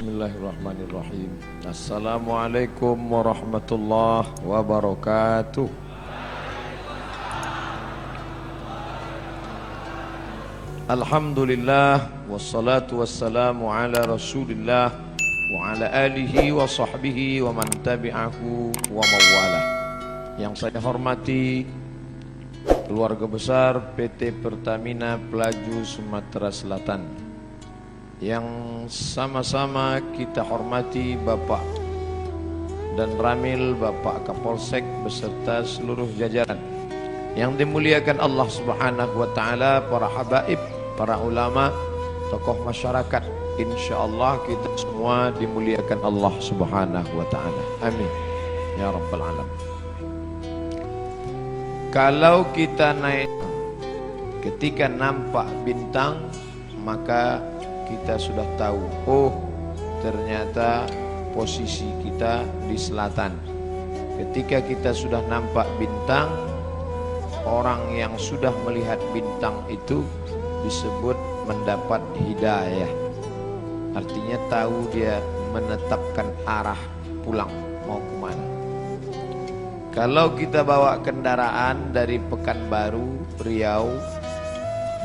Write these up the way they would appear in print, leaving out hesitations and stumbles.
Bismillahirrahmanirrahim. Assalamualaikum warahmatullahi wabarakatuh. Alhamdulillah wassalatu wassalamu ala Rasulillah wa ala alihi wa sahbihi wa man tabi'ahu wa mawalah. Yang saya hormati keluarga besar PT Pertamina Pelaju Sumatera Selatan, yang sama-sama kita hormati Bapak dan Ramil, Bapak Kapolsek beserta seluruh jajaran yang dimuliakan Allah Subhanahu wa taala, para habaib, para ulama, tokoh masyarakat. Insyaallah kita semua dimuliakan Allah Subhanahu wa taala. Amin ya rabbal alamin. Kalau kita naik ketika nampak bintang, maka kita sudah tahu, oh ternyata posisi kita di selatan. Ketika kita sudah nampak bintang, orang yang sudah melihat bintang itu disebut mendapat hidayah. Artinya tahu dia menetapkan arah pulang mau kemana. Kalau kita bawa kendaraan dari Pekanbaru, Riau,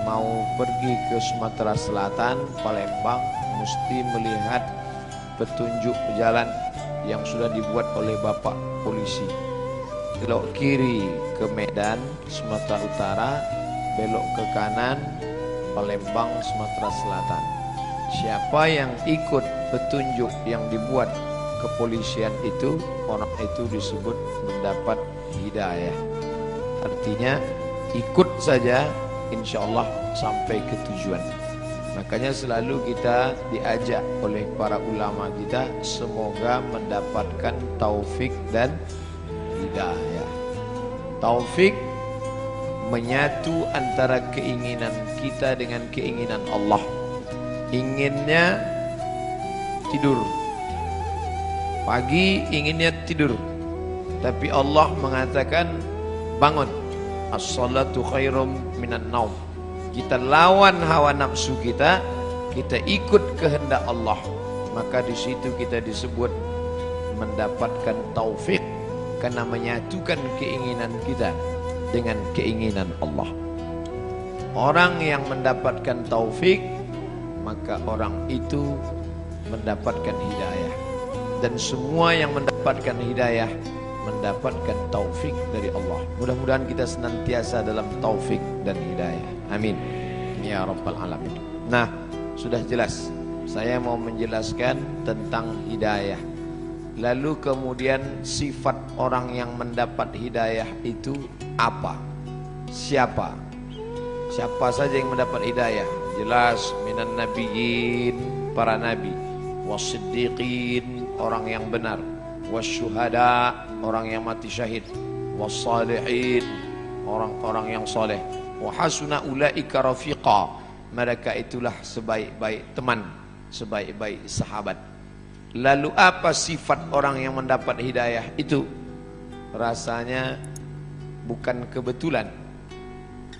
mau pergi ke Sumatera Selatan, Palembang, mesti melihat petunjuk jalan yang sudah dibuat oleh Bapak Polisi. Belok kiri ke Medan, Sumatera Utara, belok ke kanan, Palembang, Sumatera Selatan. Siapa yang ikut petunjuk yang dibuat kepolisian itu, orang itu disebut mendapat hidayah. Artinya ikut saja, insya Allah sampai ke tujuan. Makanya selalu kita diajak oleh para ulama kita, semoga mendapatkan taufik dan hidayah. Taufik menyatu antara keinginan kita dengan keinginan Allah. Inginnya tidur pagi, inginnya tidur, tapi Allah mengatakan bangun. As-salatu khairum minan naum. Kita lawan hawa nafsu kita, kita ikut kehendak Allah, maka di situ kita disebut mendapatkan taufik, karena menyatukan keinginan kita dengan keinginan Allah. Orang yang mendapatkan taufik, maka orang itu mendapatkan hidayah. Dan semua yang mendapatkan hidayah mendapatkan taufik dari Allah. Mudah-mudahan kita senantiasa dalam taufik dan hidayah. Amin ya rabbal alamin. Nah, sudah jelas. Saya mau menjelaskan tentang hidayah. Lalu kemudian sifat orang yang mendapat hidayah itu apa? Siapa? Siapa saja yang mendapat hidayah? Jelas, minan nabiyyin, para nabi, wasiddiqin, orang yang benar, wasyuhada, orang yang mati syahid, wassalihin, orang-orang yang soleh, wa hasuna ulaika rafiqa, mereka itulah sebaik-baik teman, sebaik-baik sahabat. Lalu apa sifat orang yang mendapat hidayah itu? Rasanya bukan kebetulan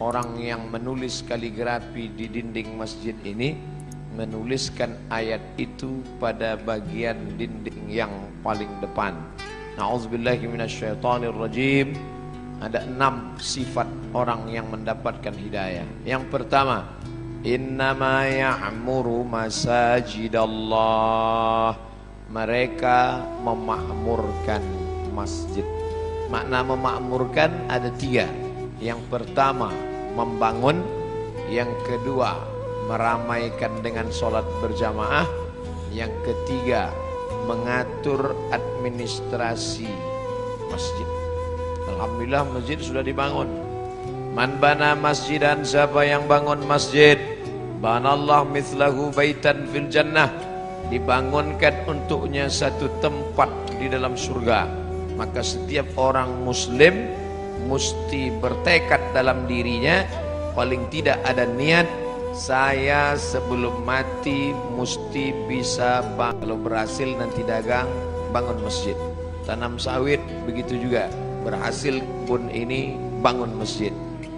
orang yang menulis kaligrafi di dinding masjid ini menuliskan ayat itu pada bagian dinding yang paling depan. Na'udzubillahi minasyaitonirrajim. Ada 6 sifat orang yang mendapatkan hidayah. Yang pertama, innama ya'muru masajidallah. Mereka memakmurkan masjid. Makna memakmurkan ada 3. Yang pertama, membangun. Yang kedua, meramaikan dengan sholat berjamaah. Yang ketiga, mengatur administrasi masjid. Alhamdulillah masjid sudah dibangun. Man bana masjidan, siapa yang bangun masjid, banallah mithlahu baitan fil jannah, dibangunkan untuknya satu tempat di dalam surga. Maka setiap orang muslim mesti bertekad dalam dirinya, paling tidak ada niat, saya sebelum mati mesti bisa kalau berhasil nanti dagang, bangun masjid. Tanam sawit begitu juga, berhasil kebun ini bangun masjid.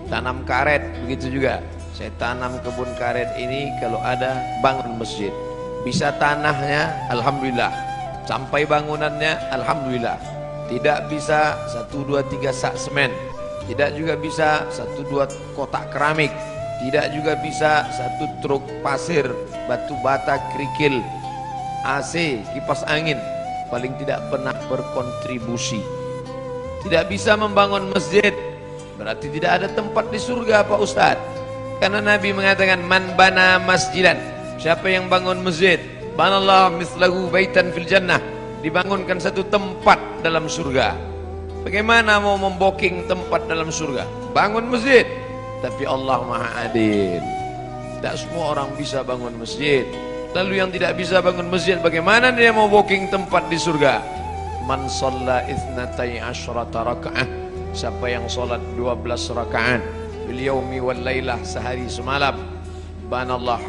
Tanam karet begitu juga, saya tanam kebun karet ini, kalau ada bangun masjid. Bisa tanahnya, alhamdulillah. Sampai bangunannya, alhamdulillah. Tidak bisa 1, 2, 3 sak semen. Tidak juga bisa 1, 2 kotak keramik. Tidak juga bisa 1 truk pasir, batu bata, kerikil, AC, kipas angin. Paling tidak pernah berkontribusi. Tidak bisa membangun masjid. Berarti tidak ada tempat di surga Pak Ustadz. Karena Nabi mengatakan, man bana masjidan, siapa yang bangun masjid, banallahu mislahu baitan fil jannah, dibangunkan satu tempat dalam surga. Bagaimana mau memboking tempat dalam surga? Bangun masjid. Tapi Allah Maha Adil. Tidak semua orang bisa bangun masjid. Lalu yang tidak bisa bangun masjid, bagaimana dia mau booking tempat di surga? Man shalla itsnatai asyrata raka'ah, siapa yang salat 12 rakaat bil yaumi wal lailah, sehari semalam, banallah,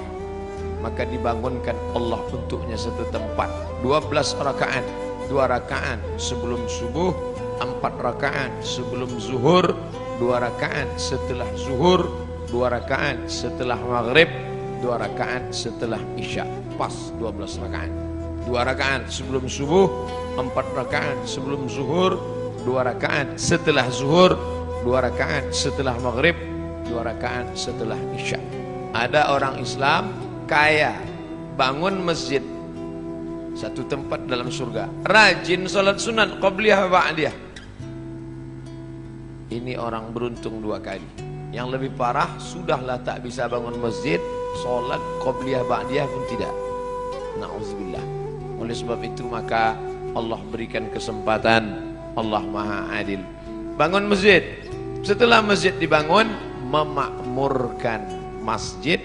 maka dibangunkan Allah untuknya satu tempat 12 rakaat, 2 rakaat sebelum subuh, 4 rakaat sebelum zuhur, 2 rakaat setelah zuhur, 2 rakaat setelah maghrib, 2 rakaat setelah isya. Pas 12 rakaat. 2 rakaat sebelum subuh, 4 rakaat sebelum zuhur, 2 rakaat setelah zuhur, 2 rakaat setelah maghrib, 2 rakaat setelah isya. Ada orang Islam kaya, bangun masjid, satu tempat dalam surga, rajin salat sunat qabliyah ba'diyah. Ini orang beruntung 2 kali. Yang lebih parah, sudahlah tak bisa bangun masjid, salat qabliyah ba'diyah pun tidak. Na'udzubillah. Oleh sebab itu maka Allah berikan kesempatan, Allah Maha Adil. Bangun masjid. Setelah masjid dibangun, memakmurkan masjid.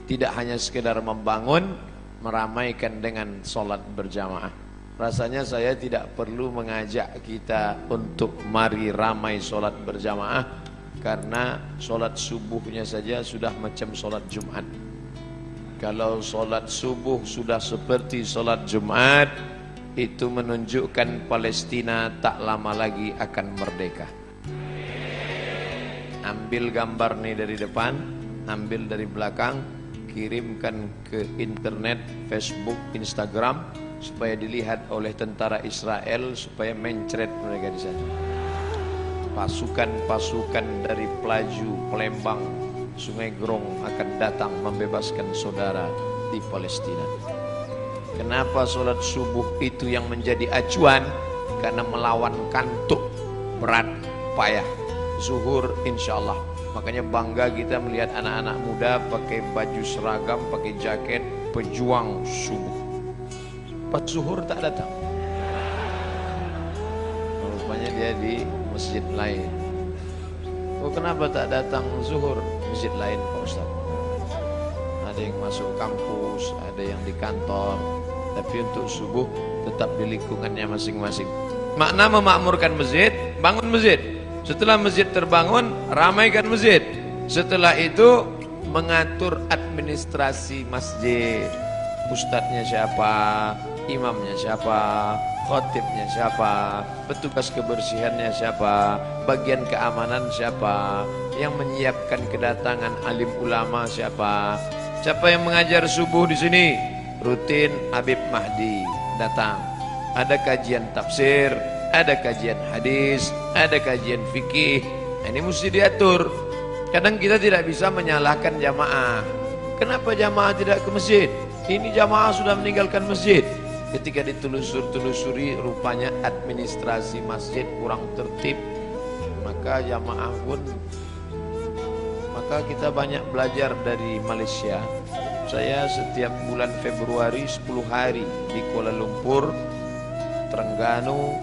Tidak hanya sekedar membangun, meramaikan dengan sholat berjamaah. Rasanya saya tidak perlu mengajak kita untuk mari ramai sholat berjamaah, karena sholat subuhnya saja sudah macam sholat Jumat. Kalau sholat subuh sudah seperti sholat Jumat, itu menunjukkan Palestina tak lama lagi akan merdeka. Ambil gambar nih dari depan, ambil dari belakang, kirimkan ke internet, Facebook, Instagram, supaya dilihat oleh tentara Israel, supaya mencret mereka di sana. Pasukan-pasukan dari Pelaju, Palembang, Sungai Grong akan datang membebaskan saudara di Palestina. Kenapa sholat subuh itu yang menjadi acuan? Karena melawan kantuk berat, payah. Zuhur insyaallah. Makanya bangga kita melihat anak-anak muda pakai baju seragam, pakai jaket, pejuang subuh. Pas zuhur tak datang. Rupanya dia di masjid lain. Oh, kenapa tak datang zuhur? Masjid lain Pak Ustaz. Ada yang masuk kampus, ada yang di kantor. Tapi untuk subuh tetap di lingkungannya masing-masing. Makna memakmurkan masjid, bangun masjid. Setelah masjid terbangun, ramaikan masjid. Setelah itu mengatur administrasi masjid. Ustadznya siapa, imamnya siapa, khotibnya siapa, petugas kebersihannya siapa, bagian keamanan siapa, yang menyiapkan kedatangan alim ulama siapa, siapa yang mengajar subuh di sini. Rutin Habib Mahdi datang. Ada kajian tafsir, ada kajian hadis, ada kajian fikih. Ini mesti diatur. Kadang kita tidak bisa menyalahkan jamaah. Kenapa jamaah tidak ke masjid? Ini jamaah sudah meninggalkan masjid. Ketika ditelusuri, rupanya administrasi masjid kurang tertib. Maka jamaah pun, maka kita banyak belajar dari Malaysia. Saya setiap bulan Februari 10 hari di Kuala Lumpur, Terengganu,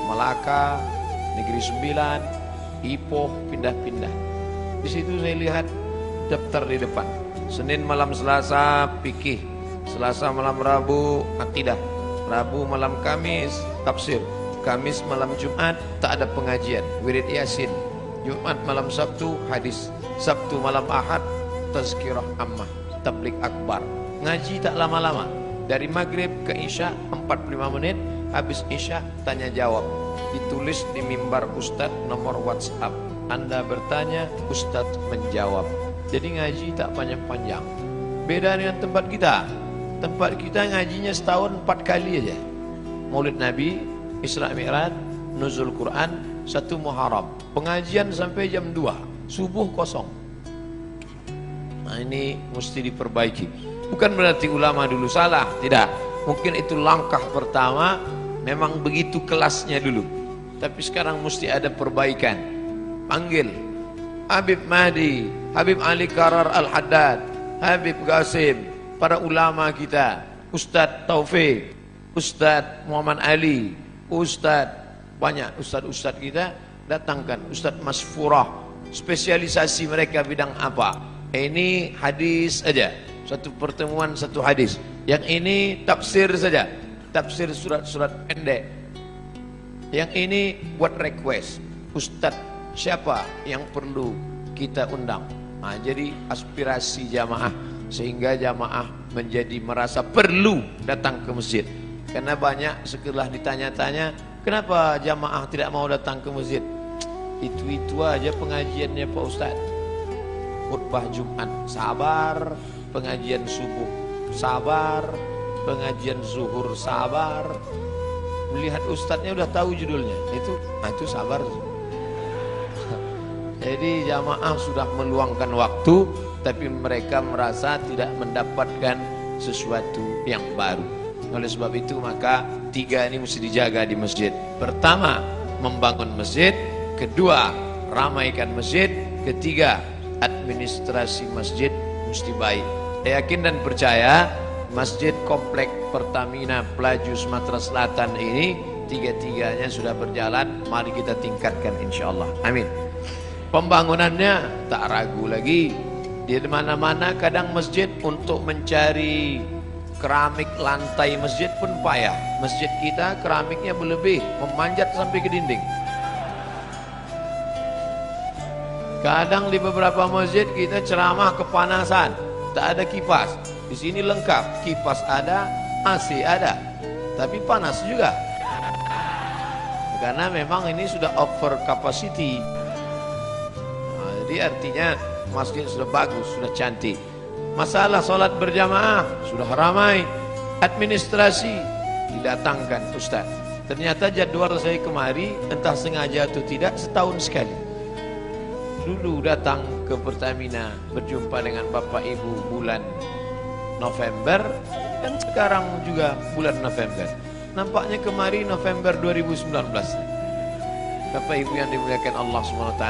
Melaka, Negeri Sembilan, Ipoh, pindah-pindah. Di situ saya lihat daftar di depan. Senin malam Selasa fikih, Selasa malam Rabu akidah, Rabu malam Kamis tafsir, Kamis malam Jumat tak ada pengajian, wirid Yasin, Jumat malam Sabtu hadis, Sabtu malam Ahad tazkirah ammah, tablik akbar. Ngaji tak lama-lama, dari maghrib ke isya 45 menit, habis isya tanya jawab. Ditulis di mimbar Ustadz nomor WhatsApp. Anda bertanya, Ustadz menjawab. Jadi ngaji tak panjang-panjang. Beda dengan tempat kita. Tempat kita ngajinya setahun 4 kali aja. Maulid Nabi, Isra Mi'raj, Nuzul Quran, 1 Muharram. Pengajian sampai jam 2, subuh kosong. Nah ini mesti diperbaiki. Bukan berarti ulama dulu salah, tidak. Mungkin itu langkah pertama, memang begitu kelasnya dulu. Tapi sekarang mesti ada perbaikan. Panggil Habib Mahdi, Habib Ali Karar Al-Haddad, Habib Qasim, para ulama kita, Ustadz Taufik, Ustadz Muhammad Ali, Ustadz, banyak Ustadz kita datangkan, Ustadz Masfurah, spesialisasi mereka bidang apa? Ini hadis aja, satu pertemuan satu hadis. Yang ini tafsir saja, tafsir surat-surat pendek. Yang ini buat request, Ustadz siapa yang perlu kita undang. Nah, jadi aspirasi jamaah, sehingga jamaah menjadi merasa perlu datang ke masjid. Karena banyak setelah ditanya-tanya, kenapa jamaah tidak mau datang ke masjid? Itu aja pengajiannya Pak Ustadz. Khutbah Jumat sabar, pengajian subuh sabar, pengajian zuhur sabar. Melihat ustadznya udah tahu judulnya, itu sabar. Jadi jamaah sudah meluangkan waktu, tapi mereka merasa tidak mendapatkan sesuatu yang baru. Oleh sebab itu maka 3 ini mesti dijaga di masjid. Pertama, membangun masjid. Kedua, ramaikan masjid. Ketiga, administrasi masjid mesti baik. Saya yakin dan percaya Masjid Komplek Pertamina Pelaju Sumatera Selatan ini 3-3-nya sudah berjalan. Mari kita tingkatkan insyaallah. Amin. Pembangunannya tak ragu lagi. Di mana-mana kadang masjid untuk mencari keramik lantai masjid pun payah. Masjid kita keramiknya berlebih, memanjat sampai ke dinding. Kadang di beberapa masjid kita ceramah kepanasan, tak ada kipas. Di sini lengkap, kipas ada, AC ada, tapi panas juga. Karena memang ini sudah over capacity. Nah, jadi artinya masjid sudah bagus, sudah cantik. Masalah sholat berjamaah sudah ramai. Administrasi didatangkan Ustaz. Ternyata jadwal saya kemari, entah sengaja atau tidak, setahun sekali. Dulu datang ke Pertamina, berjumpa dengan Bapak Ibu bulan November, dan sekarang juga bulan November. Nampaknya kemari November 2019. Bapak Ibu yang dimuliakan Allah SWT,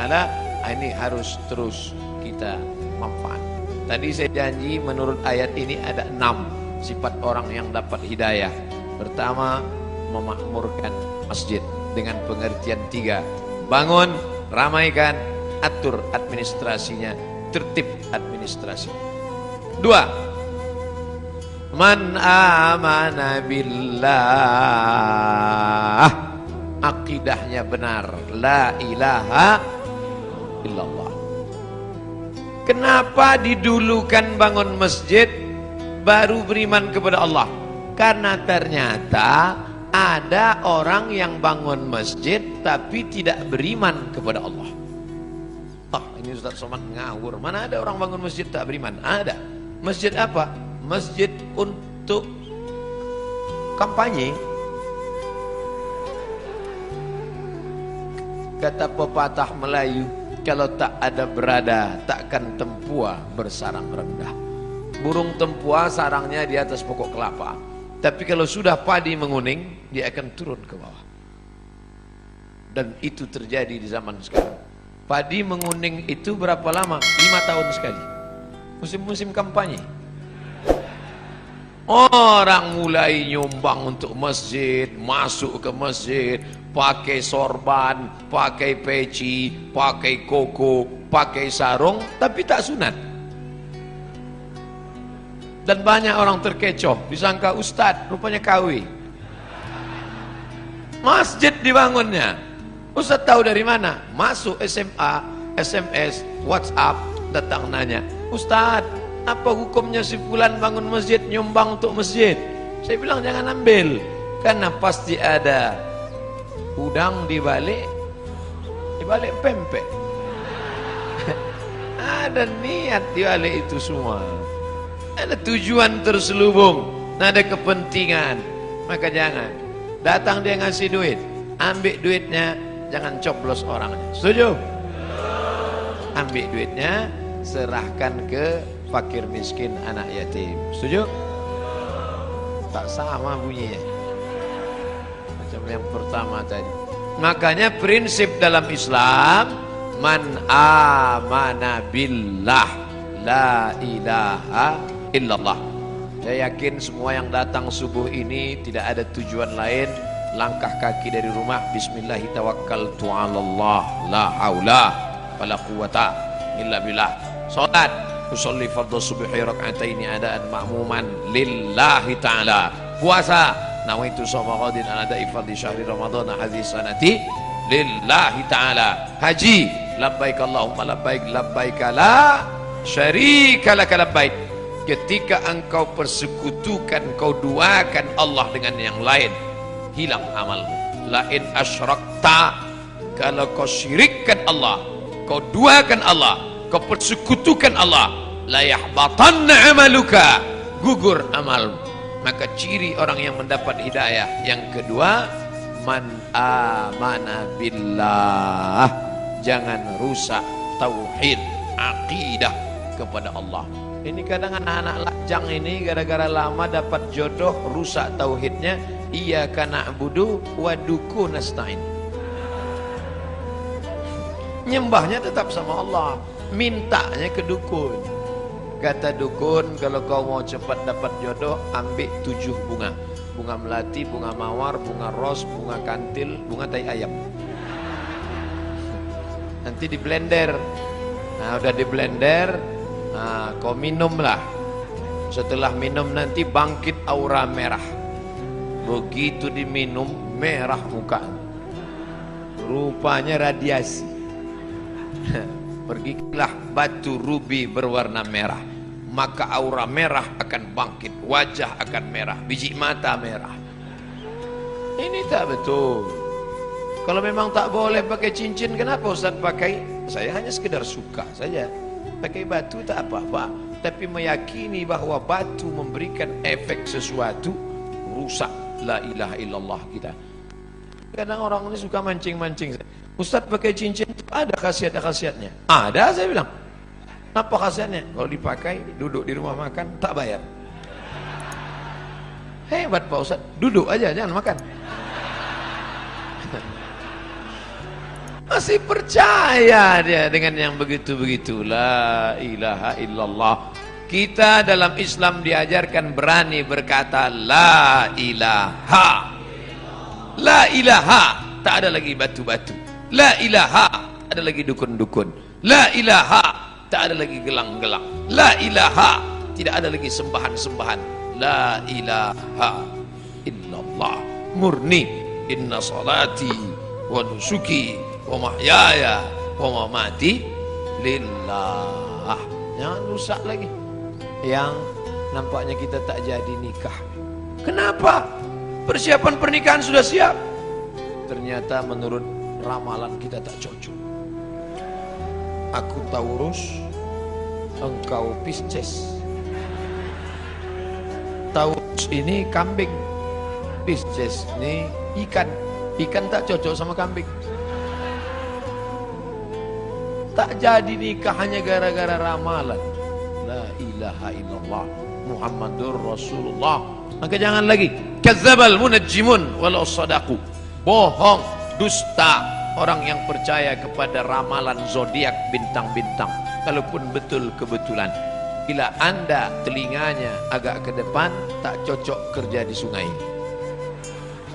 ini harus terus kita manfaatkan. Tadi saya janji menurut ayat ini ada 6 sifat orang yang dapat hidayah. Pertama, memakmurkan masjid dengan pengertian 3. Bangun, ramaikan, atur administrasinya, tertib administrasi. 2. Man amana billah, akidahnya benar, la ilaha illallah. Kenapa didulukan bangun masjid baru beriman kepada Allah? Karena ternyata ada orang yang bangun masjid tapi tidak beriman kepada Allah. Ini Ustaz Somad ngawur. Mana ada orang bangun masjid tak beriman? Ada. Masjid apa? Masjid untuk kampanye. Kata pepatah Melayu, kalau tak ada berada, takkan tempua bersarang rendah. Burung tempua sarangnya di atas pokok kelapa, tapi kalau sudah padi menguning, dia akan turun ke bawah. Dan itu terjadi di zaman sekarang. Padi menguning itu berapa lama? 5 tahun sekali. Musim-musim kampanye. Orang mulai nyumbang untuk masjid, masuk ke masjid, pakai sorban, pakai peci, pakai koko, pakai sarung, tapi tak sunat. Dan banyak orang terkecoh, disangka ustadz, rupanya KW. Masjid dibangunnya. Ustadz tahu dari mana? Masuk SMA, SMS, WhatsApp, datang nanya, Ustadz, apa hukumnya si fulan bangun masjid, nyumbang untuk masjid? Saya bilang jangan ambil, karena pasti ada udang di balik pempek. Ada niat di balik itu semua. Ada tujuan terselubung. ada kepentingan, maka jangan. Datang dia ngasih duit, ambil duitnya, jangan coblos orangnya. Setuju? Ambil duitnya, serahkan ke fakir miskin, anak yatim. Setuju? Tak sama bunyinya macam yang pertama tadi. Makanya prinsip dalam Islam, man amana billah la ilaha illallah. Saya yakin semua yang datang subuh ini tidak ada tujuan lain, langkah kaki dari rumah, bismillah tawakkaltu 'alallah la haula wala quwata illa billah. Salat, usolli fardhu subhi rak'ataini adaan ma'muman lillahi ta'ala. Puasa, nawaitu shawma ghadin ala da'i fardhi syahri ramadhan hadhihi sanati lillahi ta'ala. Haji, labbaik Allahumma labbaik labbaik la syarika laka labbaik. Ketika engkau persekutukan, kau duakan Allah dengan yang lain, hilang amal. Lain asyrakta, kalau kau syirikkan Allah, kau duakan Allah, kau persekutukan Allah, la yahbatanna amaluka, gugur amalmu. Maka ciri orang yang mendapat hidayah yang kedua, man amana billah, jangan rusak tauhid, akidah kepada Allah. Ini kadang anak-anak lajang ini gara-gara lama dapat jodoh rusak tauhidnya. Iyyaka na'budu wa duku nasta'in. Nyembahnya tetap sama Allah, mintanya ke dukun. Kata dukun, kalau kau mau cepat dapat jodoh, ambil 7 bunga. Bunga melati, bunga mawar, bunga ros, bunga kantil, bunga tai ayam. Nanti di blender. Nah, udah di blender, nah, kau minumlah. Setelah minum nanti bangkit aura merah. Begitu diminum, merah muka. Rupanya radiasi. Pergilah batu rubi berwarna merah, maka aura merah akan bangkit, wajah akan merah, biji mata merah. Ini tak betul. Kalau memang tak boleh pakai cincin, kenapa Ustaz pakai? Saya hanya sekedar suka saja. Pakai batu tak apa-apa, tapi meyakini bahwa batu memberikan efek sesuatu, rusak la ilaha illallah kita. Kadang orang ini suka mancing-mancing. Ustaz pakai cincin ada khasiat-khasiatnya. Ada, saya bilang. Apa khasiatnya? Kalau dipakai, duduk di rumah makan, tak bayar. Hebat Pak Ustaz, duduk aja, jangan makan. Masih percaya dia dengan yang begitu-begitu. La ilaha illallah. Kita dalam Islam diajarkan berani berkata la ilaha. La ilaha, tak ada lagi batu-batu. La ilaha, ada lagi dukun-dukun. La ilaha, tak ada lagi gelang-gelang. La ilaha, tidak ada lagi sembahan-sembahan. La ilaha illallah. Murni. Inna salati wa nusuki wa mahyaya wa mamati lillah. Jangan rusak lagi. Yang nampaknya kita tak jadi nikah. Kenapa? Persiapan pernikahan sudah siap, ternyata menurut ramalan kita tak cocok. Aku Taurus, engkau Pisces. Taurus ini kambing, Pisces ini ikan. Ikan tak cocok sama kambing. Tak jadi nikah hanya gara-gara ramalan. La ilaha illallah Muhammadur Rasulullah. Maka jangan lagi kazzabal munajjimun walau sadaqu. Bohong, dusta orang yang percaya kepada ramalan zodiak bintang-bintang, kalaupun betul kebetulan. Bila Anda telinganya agak ke depan, tak cocok kerja di sungai.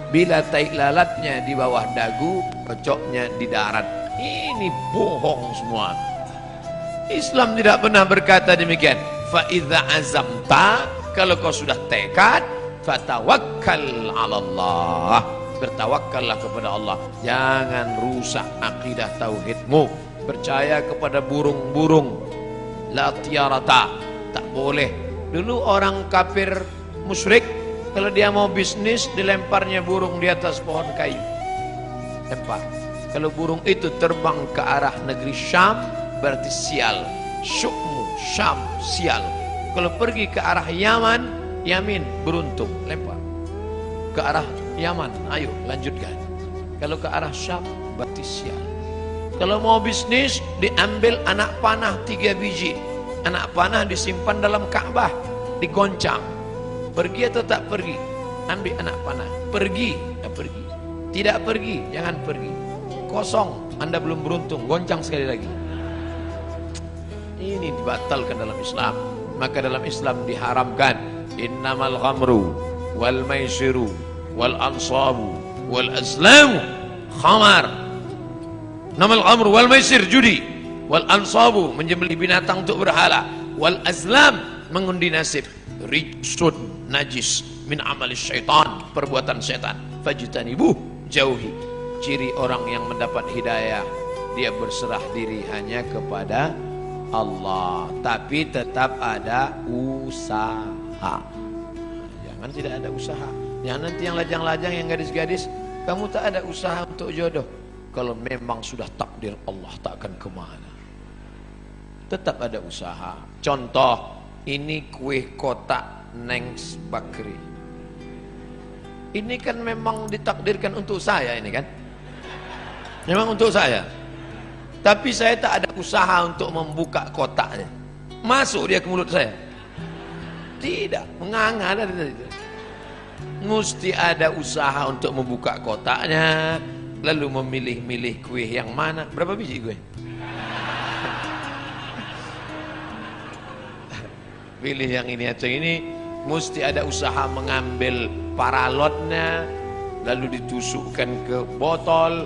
Bila tai lalatnya di bawah dagu, cocoknya di darat. Ini bohong semua. Islam tidak pernah berkata demikian. Fa idza azamta, kalau kau sudah tekad, fatawakkal 'ala Allah. Bertawakkallah kepada Allah. Jangan rusak akidah tauhidmu. Percaya kepada burung-burung. La tiarata, tak boleh. Dulu orang kafir musyrik, kalau dia mau bisnis, dilemparnya burung di atas pohon kayu. Lempar. Kalau burung itu terbang ke arah negeri Syam, berarti sial. Syukmu, Syam, sial. Kalau pergi ke arah Yaman, Yamin, beruntung, lempar. Ke arah Yaman, ayo lanjutkan. Kalau ke arah Syam, berarti sial. Kalau mau bisnis, diambil anak panah 3 biji. Anak panah disimpan dalam Ka'bah, digoncang. Pergi atau tak pergi? Ambil anak panah. Pergi, ya pergi. Tidak pergi, jangan pergi. Kosong, Anda belum beruntung, goncang sekali lagi. Ini dibatalkan dalam Islam. Maka dalam Islam diharamkan innamal ghamru wal maisiru wal ansabu wal azlamu khamar. Namal ghamru wal maisir, judi, wal ansabu, menyembelih binatang untuk berhala, wal azlam, mengundi nasib, rijsun, najis, min amalis syaitan, perbuatan setan, fajtanibuh, jauhi. Ciri orang yang mendapat hidayah, dia berserah diri hanya kepada Allah, tapi tetap ada usaha. Jangan tidak ada usaha. Jangan nanti yang lajang-lajang, yang gadis-gadis, kamu tak ada usaha untuk jodoh. Kalau memang sudah takdir Allah, tak akan kemana. Tetap ada usaha. Contoh, ini kue kotak Nengs Bakri. Ini kan memang ditakdirkan untuk saya ini kan. Memang untuk saya. Tapi saya tak ada usaha untuk membuka kotaknya. Masuk dia ke mulut saya. Tidak, menganga dari itu. Mesti ada usaha untuk membuka kotaknya, lalu memilih-milih kue yang mana. Berapa biji kue? Pilih yang ini atau ini. Mesti ada usaha mengambil paralotnya, lalu ditusukkan ke botol,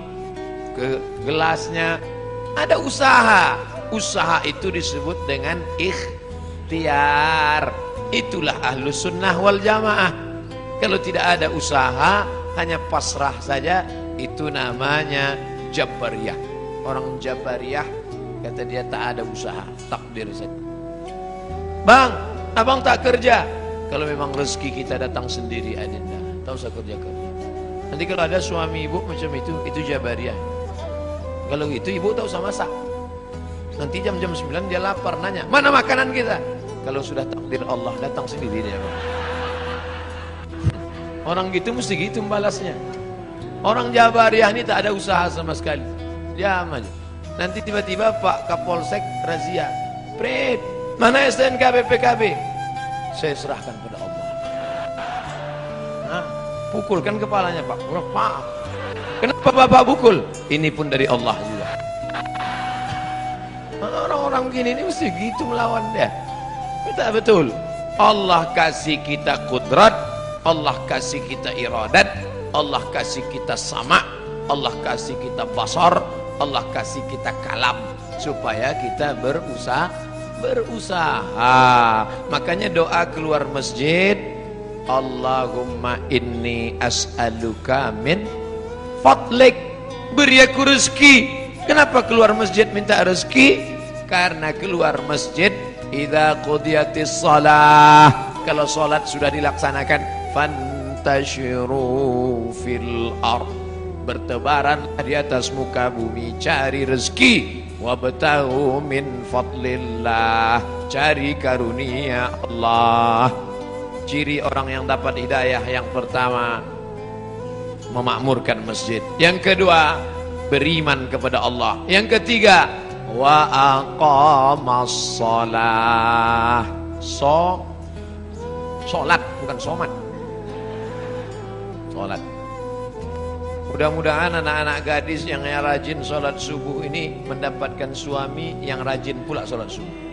ke gelasnya. Ada usaha. Usaha itu disebut dengan ikhtiar. Itulah ahlus sunnah wal jamaah. Kalau tidak ada usaha, hanya pasrah saja, itu namanya Jabariyah. Orang Jabariyah kata dia tak ada usaha, takdir saja. Bang, abang tak kerja. Kalau memang rezeki kita datang sendiri, adinda, tak usah kerja-kerja. Nanti kalau ada suami ibu macam itu Jabariyah. Kalau itu ibu tak usah masak. Nanti jam-jam 9 dia lapar, nanya, mana makanan kita? Kalau sudah takdir Allah, datang sendiri dia. Orang gitu mesti gitu membalasnya. Orang Jabariyah ini tak ada usaha sama sekali. Diam aja. Nanti tiba-tiba Pak Kapolsek razia. Prit, mana STNK BPKB? Saya serahkan pada Allah. Nah, pukulkan kepalanya Pak. Maaf. Kenapa Bapak pukul? Ini pun dari Allah juga. Orang-orang begini ini mesti gitu melawan dia. Kita betul. Allah kasih kita kudrat, Allah kasih kita iradat, Allah kasih kita sama, Allah kasih kita basar, Allah kasih kita kalam, supaya kita berusaha. Makanya doa keluar masjid, Allahumma inni as'aluka min fadlik, beri aku rezeki. Kenapa keluar masjid minta rezeki? Karena keluar masjid idza qudiyatis shalah, kalau salat sudah dilaksanakan, fantashiru fil ard, bertebaran di atas muka bumi, cari rezeki, wabtaghu min fadlillah, cari karunia Allah. Ciri orang yang dapat hidayah yang pertama, memakmurkan masjid. Yang kedua, beriman kepada Allah. Yang ketiga, wa aqamas shalah. Salat bukan somat. Salat. Mudah-mudahan anak-anak gadis yang rajin salat subuh ini mendapatkan suami yang rajin pula salat subuh.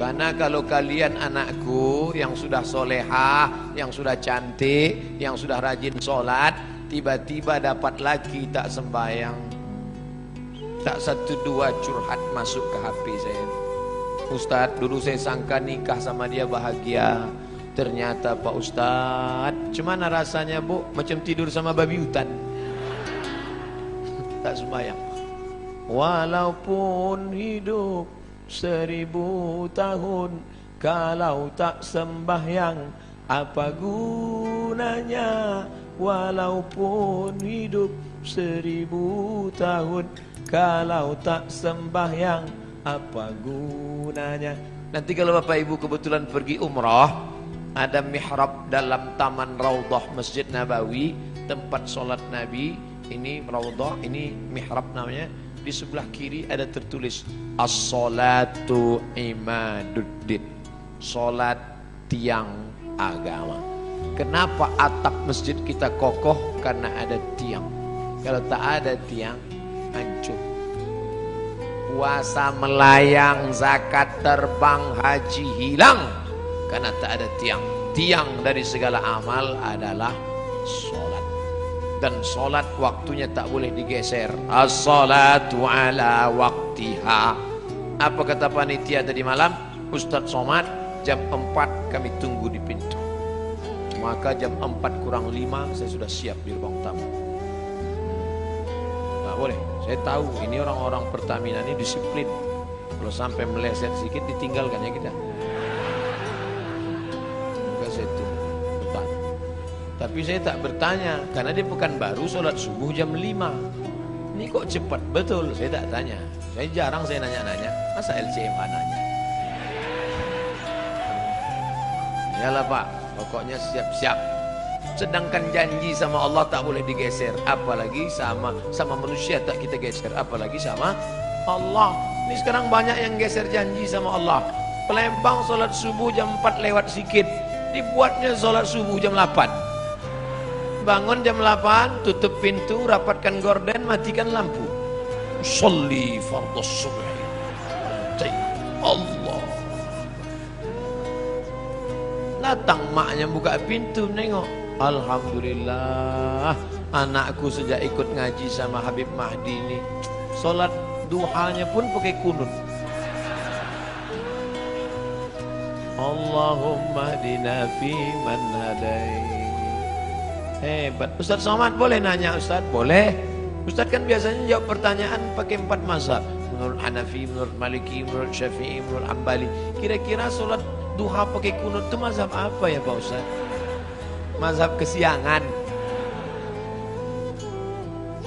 Karena kalau kalian anakku yang sudah solehah, yang sudah cantik, yang sudah rajin sholat, tiba-tiba dapat laki tak sembahyang, tak satu dua curhat masuk ke HP saya. Ustadz, dulu saya sangka nikah sama dia bahagia, ternyata Pak Ustadz, cuman rasanya bu, macam tidur sama babi hutan. Tak sembahyang. Walaupun hidup 1000 tahun, kalau tak sembahyang apa gunanya? Walaupun hidup 1000 tahun, kalau tak sembahyang apa gunanya? Nanti kalau bapak ibu kebetulan pergi umrah, ada mihrab dalam taman Raudhah Masjid Nabawi, tempat sholat Nabi. Ini Raudhah, ini mihrab namanya. Di sebelah kiri ada tertulis as-salatu imaduddin, sholat tiang agama. Kenapa atap masjid kita kokoh? Karena ada tiang. Kalau tak ada tiang, hancur. Puasa melayang, zakat terbang, haji hilang karena tak ada tiang. Tiang dari segala amal adalah sholat. Dan sholat waktunya tak boleh digeser. As-salatu ala waktiha. Apa kata panitia tadi malam? Ustadz Somad, jam 4 kami tunggu di pintu. Maka jam 4 kurang 5 saya sudah siap di ruang tamu. Nggak boleh. Saya tahu ini orang-orang Pertamina ini disiplin. Kalau sampai meleset sedikit ditinggalkan ya kita. Maka saya tunggu. Betul. Tapi saya tak bertanya karena dia Pekanbaru sholat subuh jam 5. Ini kok cepat? Betul. Saya tak tanya. Saya jarang saya nanya-nanya. Masa LCMA nanya? Yalah Pak. Pokoknya siap-siap. Sedangkan janji sama Allah tak boleh digeser, apalagi sama manusia tak kita geser, apalagi sama Allah. Ini sekarang banyak yang geser janji sama Allah. Pelembang sholat subuh jam 4 lewat sedikit, dibuatnya sholat subuh jam 8. Bangun jam 8, tutup pintu, rapatkan gorden, matikan lampu. Sholli fardhu subhi. Allah. Datang maknya buka pintu, nengok. Alhamdulillah, anakku sejak ikut ngaji sama Habib Mahdi ini, sholat duhanya pun pakai kunut. Allahumma hdina fi man hadai. Hebat. Ustadz Somad boleh nanya Ustadz? Boleh. Ustadz kan biasanya jawab pertanyaan pakai 4 mazhab. Menurut Hanafi, menurut Maliki, menurut Syafi'i, menurut Hambali. Kira-kira sholat duha pakai kunut itu mazhab apa ya Pak Ustaz? Mazhab kesiangan.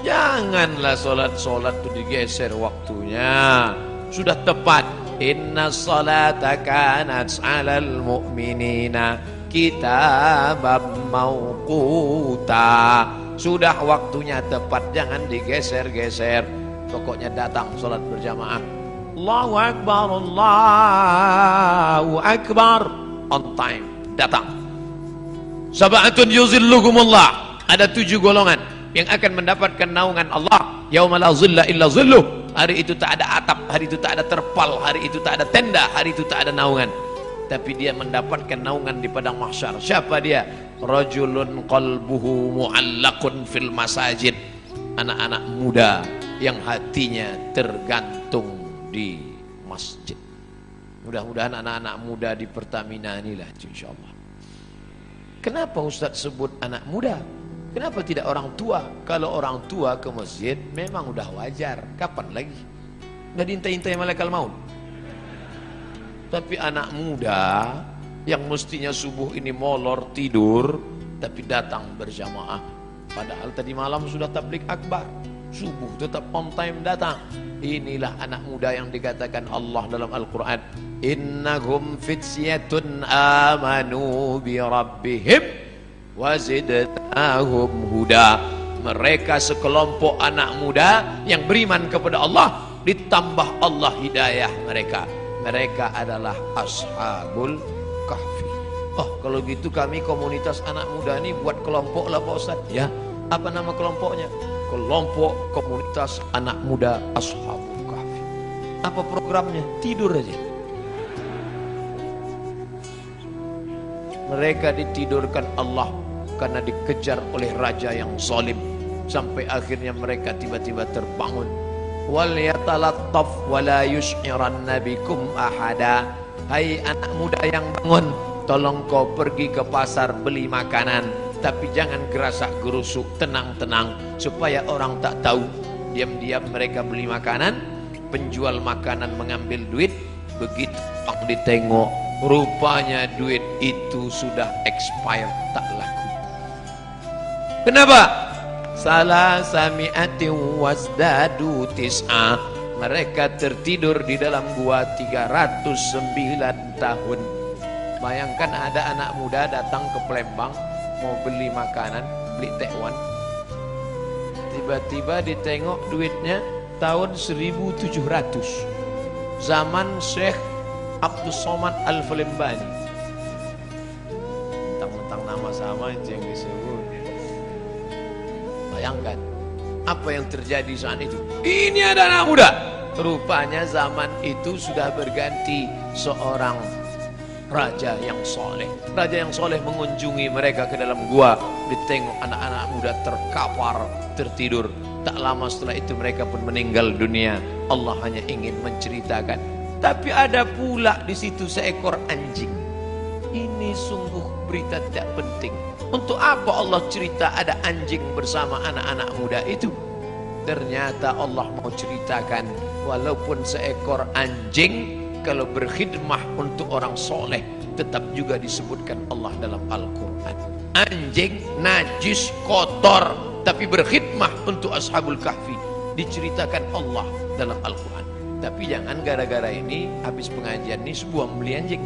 Janganlah sholat itu digeser waktunya. Sudah tepat. Inna salata kanat 'alal mu'minina kitaban mauquta. Sudah waktunya tepat, jangan digeser-geser. Pokoknya datang sholat berjamaah. Allahu Akbar, Allahu Akbar. On time, datang. Sab'atun yuzilluhumullah. Ada 7 golongan yang akan mendapatkan naungan Allah. Yauma la zilla illa zilluh. Hari itu tak ada atap, hari itu tak ada terpal, hari itu tak ada tenda, hari itu tak ada naungan. Tapi dia mendapatkan naungan di padang mahsyar. Siapa dia? Rajulun qalbuhu mu'allaqun fil masajid. Anak-anak muda yang hatinya tergantung di masjid. Mudah-mudahan anak-anak muda di Pertamina inilah insyaallah. Kenapa Ustaz sebut anak muda? Kenapa tidak orang tua? Kalau orang tua ke masjid memang udah wajar. Kapan lagi? Udah diintai-intai malaikat maut. Tapi anak muda yang mestinya subuh ini molor tidur, tapi datang berjamaah. Padahal tadi malam sudah tablik akbar. Subuh tetap on time datang. Inilah anak muda yang dikatakan Allah dalam Al-Quran. Innahum fityatun amanu bi rabbihim wazidnahum huda. Mereka sekelompok anak muda yang beriman kepada Allah, ditambah Allah hidayah mereka. Mereka adalah ashabul kahfi. Oh, kalau gitu kami komunitas anak muda ini buat kelompok lah Pak Ustaz. Ya, apa nama kelompoknya? Kelompok komunitas anak muda ashabul kahfi. Apa programnya? Tidur aja. Mereka ditidurkan Allah karena dikejar oleh raja yang zalim, sampai akhirnya mereka tiba-tiba terbangun. Wal yatalattaf wala yush'iranna bikum ahada. Hai anak muda yang bangun, tolong kau pergi ke pasar beli makanan, tapi jangan gerasak gerusuk, tenang-tenang supaya orang tak tahu. Diam-diam mereka beli makanan, penjual makanan mengambil duit, begitu orang ditengok, rupanya duit itu sudah expired, tak laku. Kenapa? Salah sami'ati wasdadu tis'a. Mereka tertidur di dalam gua 309 tahun. Bayangkan ada anak muda datang ke Palembang mau beli makanan, beli tekwan. Tiba-tiba ditengok duitnya tahun 1700. Zaman Syekh Abdul Somad Al-Falembani. Mentang-mentang nama sama itu yang disebut. Bayangkan apa yang terjadi saat itu. Ini ada anak muda. Rupanya zaman itu sudah berganti seorang raja yang soleh. Raja yang soleh mengunjungi mereka ke dalam gua. Ditengok anak-anak muda terkapar, tertidur. Tak lama setelah itu mereka pun meninggal dunia. Allah hanya ingin menceritakan. Tapi ada pula di situ seekor anjing. Ini sungguh berita tidak penting. Untuk apa Allah cerita ada anjing bersama anak-anak muda itu? Ternyata Allah mau ceritakan walaupun seekor anjing kalau berkhidmah untuk orang soleh tetap juga disebutkan Allah dalam Al-Quran. Anjing najis kotor tapi berkhidmah untuk Ashabul Kahfi diceritakan Allah dalam Al-Quran. Tapi jangan gara-gara ini habis pengajian ini sebuah membeli anjing.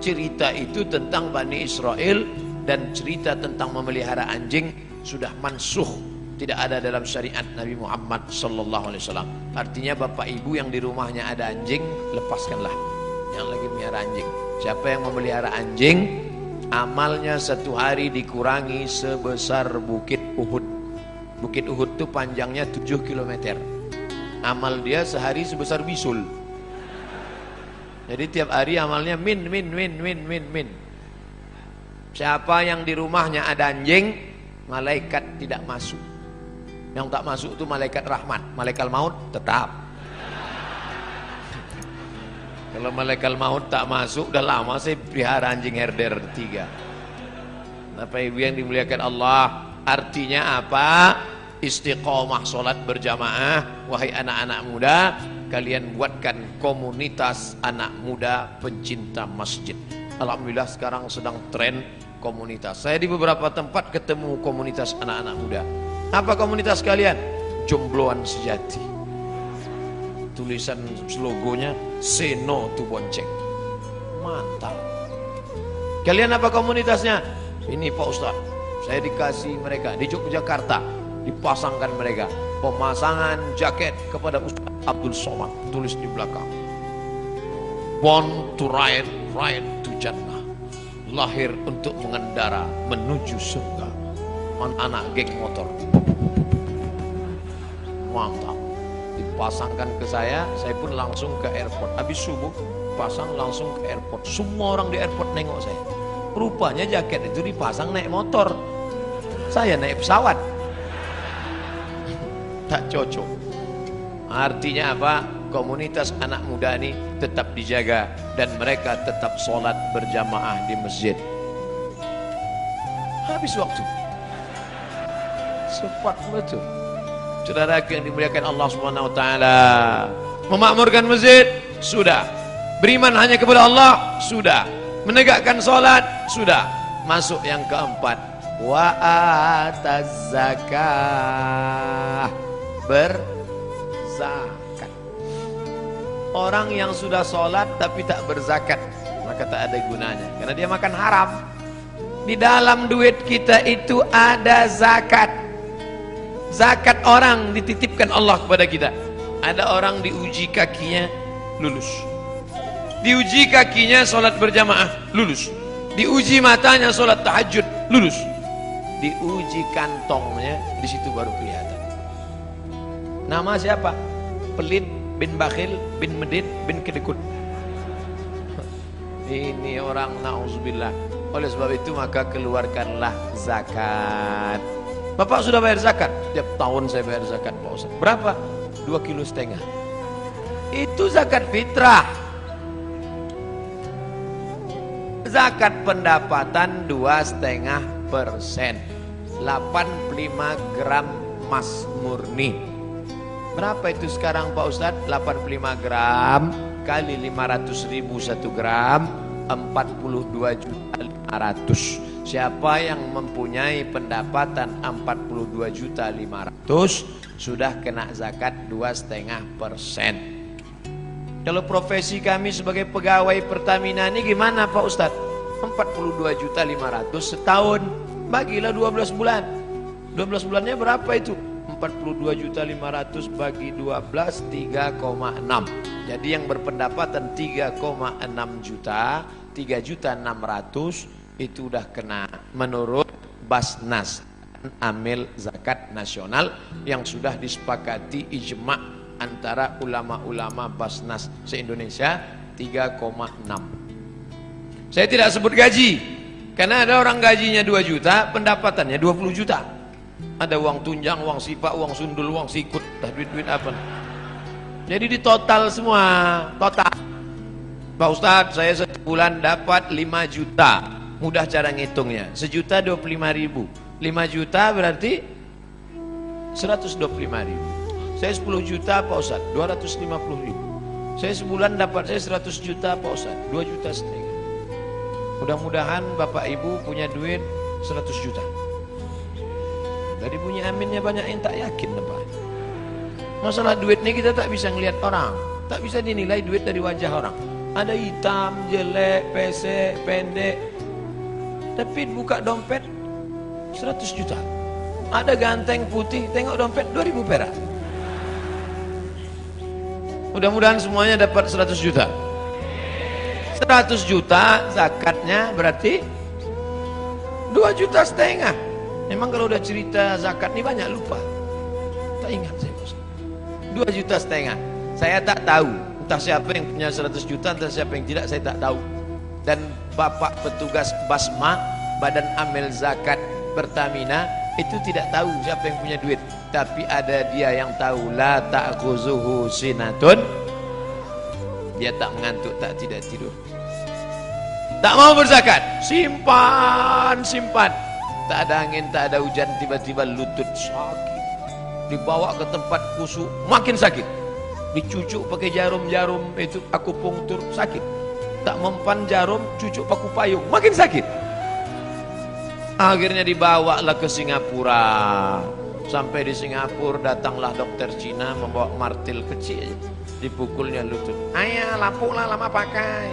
Cerita itu tentang Bani Israel dan cerita tentang memelihara anjing sudah mansuh, tidak ada dalam syariat Nabi Muhammad sallallahu alaihi wasallam. Artinya bapak ibu yang di rumahnya ada anjing, lepaskanlah yang lagi melihara anjing. Siapa yang memelihara anjing, amalnya satu hari dikurangi sebesar Bukit Uhud. Bukit Uhud itu panjangnya 7 km. Amal dia sehari sebesar bisul. Jadi tiap hari amalnya min. Siapa yang di rumahnya ada anjing, malaikat tidak masuk. Yang tak masuk itu malaikat rahmat, malaikat maut tetap. Kalau malaikat maut tak masuk, udah lama saya pelihara anjing herder 3. Bapak ibu yang dimuliakan Allah, artinya apa? Istiqomah solat berjamaah. Wahai anak-anak muda, kalian buatkan komunitas anak muda pencinta masjid. Alhamdulillah sekarang sedang tren komunitas. Saya di beberapa tempat ketemu komunitas anak-anak muda. Apa komunitas kalian? Jombloan sejati. Tulisan logonya say no to bonceng. Mantap. Kalian apa komunitasnya? Ini Pak Ustaz, saya dikasih mereka di Yogyakarta, dipasangkan mereka pemasangan jaket kepada Ustaz Abdul Somad, tulis di belakang born to ride, ride to Jannah, lahir untuk mengendara menuju surga. Anak geng motor, mantap. Dipasangkan ke saya pun langsung ke airport. Habis subuh pasang langsung ke airport. Semua orang di airport nengok saya. Rupanya jaket itu dipasang naik motor, saya naik pesawat. Tak cocok. Artinya apa? Komunitas anak muda ini tetap dijaga dan mereka tetap sholat berjamaah di masjid. Habis waktu. Cepat betul. Saudara yang dimuliakan Allah Subhanahu wa taala, memakmurkan masjid sudah. Beriman hanya kepada Allah sudah. Menegakkan sholat sudah. Masuk yang keempat, wa ataz zakah, berzakat. Orang yang sudah sholat tapi tak berzakat, maka tak ada gunanya, karena dia makan haram. Di dalam duit kita itu ada zakat. Zakat orang dititipkan Allah kepada kita. Ada orang diuji kakinya, lulus. Diuji kakinya sholat berjamaah, lulus. Diuji matanya sholat tahajud, lulus. Diuji kantongnya, di situ baru kelihatan. Nama siapa? Pelit bin bakhil bin medit bin kedekut. Ini orang na'udzubillah. Oleh sebab itu maka keluarkanlah zakat. Bapak sudah bayar zakat? Tiap tahun saya bayar zakat Pak Ustaz. Berapa? 2,5 kilo. Itu zakat fitrah. Zakat pendapatan 2,5%. 85 gram emas murni. Berapa itu sekarang Pak Ustaz? 85 gram kali 500.000 1 gram, 42.500.000. Siapa yang mempunyai pendapatan 42.500.000 sudah kena zakat 2,5%. Kalau profesi kami sebagai pegawai Pertamina ini gimana Pak Ustadz? 42.500.000 setahun. Bagilah 12 bulan. 12 bulannya berapa itu? 42.500.000 bagi 12, 3,6. Jadi yang berpendapatan 3,6 juta, 3.600.000 itu udah kena menurut Basnas, Amil Zakat Nasional, yang sudah disepakati ijma' antara ulama-ulama Basnas se-Indonesia, 3,6. Saya tidak sebut gaji, karena ada orang gajinya 2 juta, pendapatannya 20 juta. Ada uang tunjang, uang sipak, uang sundul, uang sikut, duit-duit apa. Jadi di total semua, total. Pak Ustadz, saya satu bulan dapat 5 juta. Mudah cara ngitungnya. 1.025.000. 5 juta berarti 125.000. Saya 10 juta Pak Ustadz, 250.000. Saya sebulan dapat saya 100 juta Pak Ustadz, 2,5 juta. Mudah-mudahan Bapak Ibu punya duit 100 juta. Jadi punya aminnya banyak yang tak yakin Pak. Masalah duit ini kita tak bisa ngelihat orang, tak bisa dinilai duit dari wajah orang. Ada hitam, jelek, pesek, pendek. Tapi buka dompet 100 juta. Ada ganteng putih, tengok dompet 2.000 perak. Mudah-mudahan semuanya dapat 100 juta. 100 juta zakatnya berarti 2,5 juta. Memang kalau udah cerita zakat ini banyak lupa. Tak ingat saya bos. 2,5 juta. Saya tak tahu. Entah siapa yang punya 100 juta, entah siapa yang tidak, saya tak tahu. Dan Bapak petugas Basma, Badan Amil Zakat Pertamina, itu tidak tahu siapa yang punya duit. Tapi ada dia yang tahu. La ta'khuzuhu sinatun. Dia tak mengantuk, tak tidak tidur. Tak mau berzakat, simpan, simpan. Tak ada angin, tak ada hujan, tiba-tiba lutut sakit. Dibawa ke tempat kusuk, makin sakit. Dicucuk pakai jarum-jarum itu akupunktur, sakit. Tak mempan jarum, cucuk paku payung, makin sakit. Akhirnya dibawalah ke Singapura. Sampai di Singapura datanglah dokter Cina membawa martil kecil, dipukulnya lutut. Ayah, lapulah lama pakai.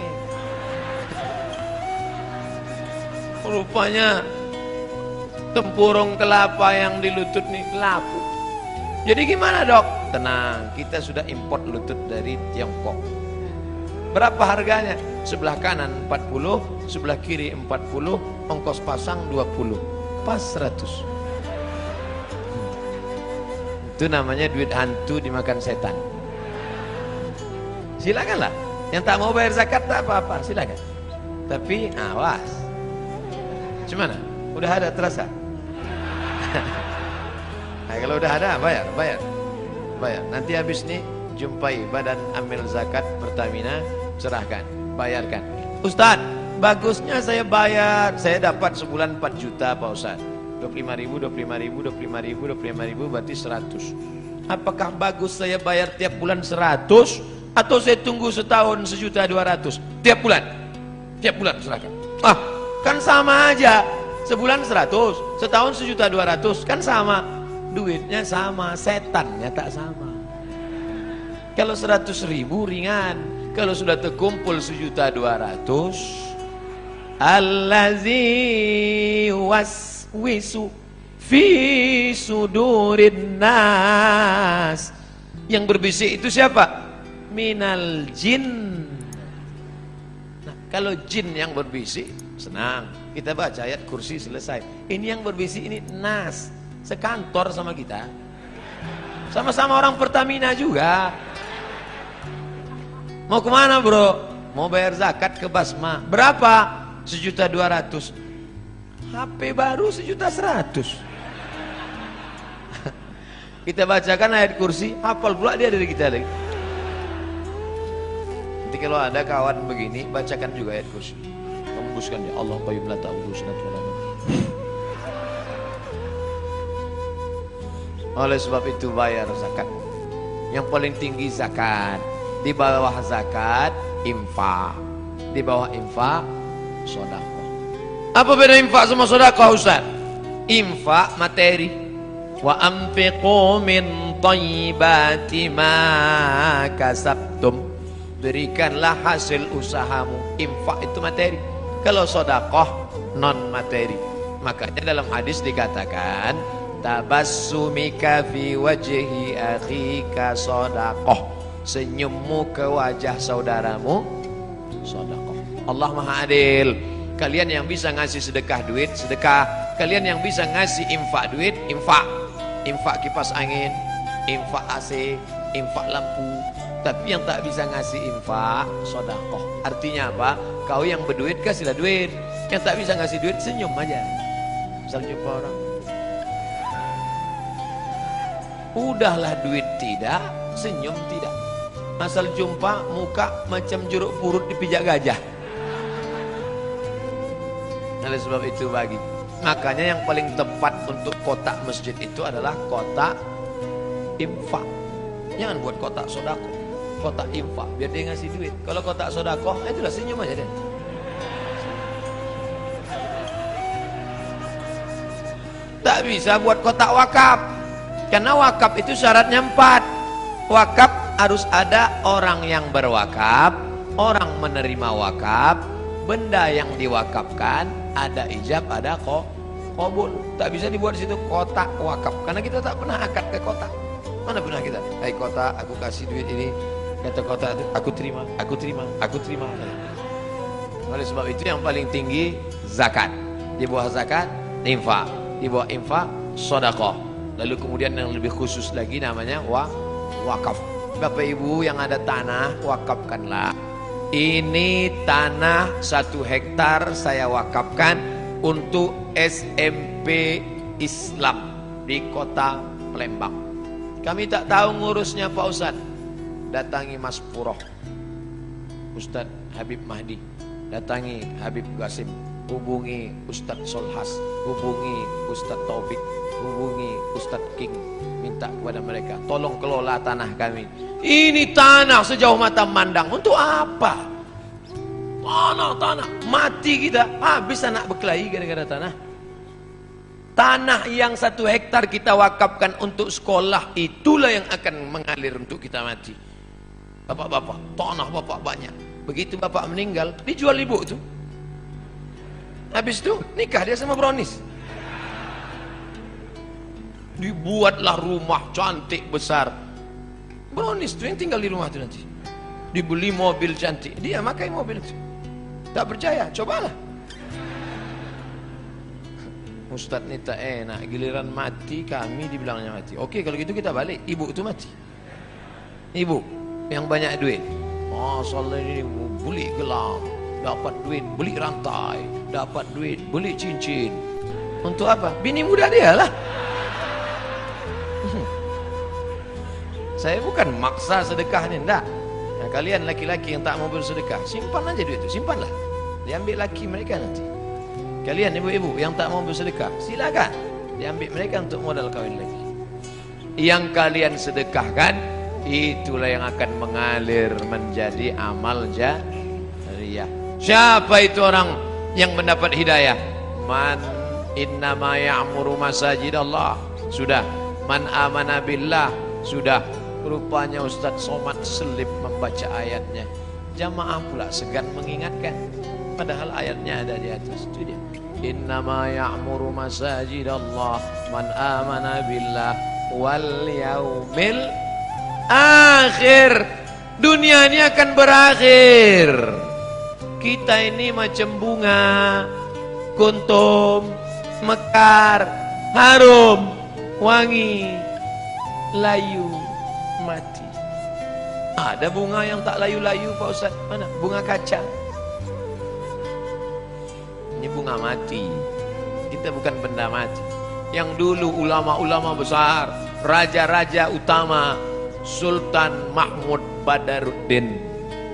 Rupanya tempurung kelapa yang di lutut nih lapuk. Jadi gimana dok? Tenang, kita sudah import lutut dari Tiongkok. Berapa harganya? Sebelah kanan 40, sebelah kiri 40, ongkos pasang 20, pas 100. Itu namanya duit hantu dimakan setan. Silakanlah. Yang tak mau bayar zakat tak apa-apa, silakan. Tapi awas. Gimana? Udah ada terasa? Nah, kalau udah ada bayar. Nanti habis nih jumpai Badan Amil Zakat Pertamina, serahkan, bayarkan. Ustadz, bagusnya saya bayar, saya dapat sebulan 4 juta Pak Ustadz. 25.000 berarti 100. Apakah bagus saya bayar tiap bulan 100 atau saya tunggu setahun 1.200.000 tiap bulan? Tiap bulan serahkan. Ah, kan sama aja. Sebulan 100, setahun 1.200.000, kan sama. Duitnya sama, setannya tak sama. Kalau 100.000 ringan, kalau sudah terkumpul 1.200.000, allazi waswisu fi sudurin nas. Yang berbisik itu siapa? Minal jin. Nah, kalau jin yang berbisik, senang, kita baca ayat kursi selesai. Ini yang berbisik ini nas, sekantor sama kita, sama-sama orang Pertamina juga. Mau kemana bro? Mau bayar zakat ke Basma. Berapa? 1.200.000. HP baru 1.100.000. Kita bacakan ayat kursi, hafal pula dia dari kita lagi. Nanti kalau ada kawan begini, bacakan juga ayat kursi. Tembuskan ya Allah qayyum la ta'khudhuhu sinatun wa la nawm. Oleh sebab itu bayar zakat. Yang paling tinggi zakat. Di bawah zakat infak. Di bawah infak sedekah. Apa beda infak sama sedekah Ustaz? Infak materi. Wa anfiqu min thayyibati ma kasabtum. berikanlah hasil usahamu. Infak itu materi, kalau sodakoh non materi. Makanya dalam hadis dikatakan tabassumika fi wajhi akhika sodakoh, senyummu ke wajah saudaramu sodakoh. Allah Maha Adil. Kalian yang bisa ngasih sedekah duit, sedekah. Kalian yang bisa ngasih infak duit, infak. Infak kipas angin, infak AC, infak lampu. Tapi yang tak bisa ngasih infak, sodakoh. Artinya apa? Kau yang berduit kasihlah duit. Yang tak bisa ngasih duit senyum aja. Misal jumpa orang, udahlah duit tidak, senyum tidak. Asal jumpa muka macam jeruk purut dipijak gajah. Oleh sebab itu makanya yang paling tepat untuk kotak masjid itu adalah kotak infak. Jangan buat kotak sodako, kotak infak biar dia ngasih duit. Kalau kotak sodako, itulah senyum aja deh. Tak bisa buat kotak wakaf, karena wakaf itu syaratnya 4. Wakaf harus ada orang yang berwakaf, orang menerima wakaf, benda yang diwakafkan, ada ijab, ada qabul. Tak bisa dibuat di situ kotak wakaf, karena kita tak pernah akad ke kotak. Mana pernah kita, hai kotak, aku kasih duit ini, kata kotak itu, aku terima, aku terima, aku terima. Oleh sebab itu yang paling tinggi zakat, di bawah zakat infak, di bawah infak sedekah. Lalu kemudian yang lebih khusus lagi namanya wakaf. Bapak Ibu yang ada tanah, wakafkanlah. Ini tanah 1 hektar saya wakafkan untuk SMP Islam di kota Palembang. Kami tak tahu ngurusnya Pak Ustadz. Datangi Mas Puroh, Ustadz Habib Mahdi, datangi Habib Qasim, hubungi Ustadz Solhas, hubungi Ustadz Taufik, hubungi Ustadz King, minta kepada mereka tolong kelola tanah kami. Ini tanah sejauh mata mandang, untuk apa? Tanah mati kita, habis anak berkelahi gara-gara tanah. Tanah yang 1 hektar kita wakafkan untuk sekolah, itulah yang akan mengalir untuk kita mati. Bapak-bapak, tanah bapak banyak. Begitu bapak meninggal, dijual ibu itu. Habis itu nikah dia sama Bronis. Dibuatlah rumah cantik besar. Bronis itu yang tinggal di rumah itu nanti. Dibeli mobil cantik, dia makai mobil itu. Tak percaya, cobalah. Ustadz ini tak enak, giliran mati kami dibilangnya mati. Oke, kalau gitu kita balik, ibu itu mati. Ibu yang banyak duit, soalnya ini beli gelang, dapat duit beli rantai, dapat duit beli cincin. Untuk apa? Bini muda dia lah. Saya bukan maksa sedekah ini, enggak. Nah, kalian laki-laki yang tak mau bersedekah, simpan aja duit itu, simpanlah. Diambil laki mereka nanti. Kalian ibu-ibu yang tak mau bersedekah, silakan diambil mereka untuk modal kawin lagi. Yang kalian sedekahkan, itulah yang akan mengalir menjadi amal jariyah. Siapa itu orang yang mendapat hidayah? Man innama ya'muru masajidallah. Sudah. Man amana billah. Sudah. Rupanya Ustadz Somad selip membaca ayatnya. Jamaah pula segan mengingatkan, padahal ayatnya ada di atas itu dia. Innama ya'muru masajidallah man amana billah wal yaumil akhir. Dunia ini akan berakhir. Kita ini macam bunga kuntum, mekar, harum, wangi, layu, mati. Ada bunga yang tak layu-layu Pak Ustaz? Mana? Bunga kacang. Ini bunga mati. Kita bukan benda mati. Yang dulu ulama-ulama besar, raja-raja utama, Sultan Mahmud Badaruddin,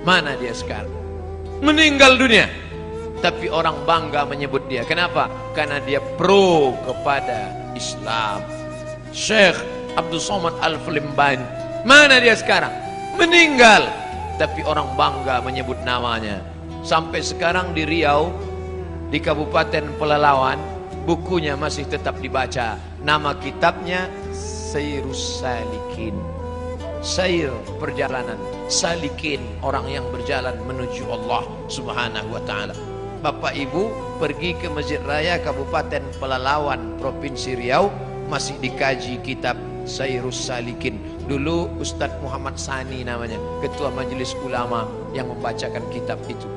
mana dia sekarang? Meninggal dunia. Tapi orang bangga menyebut dia. Kenapa? Karena dia pro kepada Islam. Syekh Abdul Somad Al-Flimban, mana dia sekarang? Meninggal. Tapi orang bangga menyebut namanya. Sampai sekarang di Riau, di Kabupaten Pelalawan, bukunya masih tetap dibaca. Nama kitabnya Sayrus Salikin. sair perjalanan, salikin orang yang berjalan menuju Allah Subhanahu wa taala. Bapak Ibu pergi ke Masjid Raya Kabupaten Pelalawan Provinsi Riau, masih dikaji kitab Sairus Salikin. Dulu Ustadz Muhammad Sani namanya, Ketua Majelis Ulama yang membacakan kitab itu.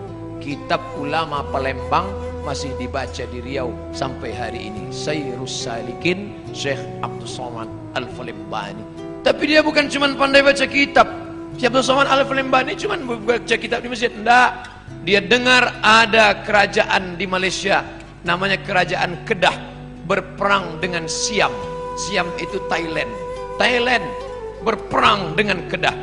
Kitab ulama Palembang masih dibaca di Riau sampai hari ini. Sairus Salikin Syekh Abdul Somad Al-Falembani. Tapi dia bukan cuma pandai baca kitab. Syekh Abdul Somad Al-Falembani cuma baca kitab di masjid. Enggak. Dia dengar ada kerajaan di Malaysia namanya Kerajaan Kedah berperang dengan Siam. Siam itu Thailand. Thailand berperang dengan Kedah.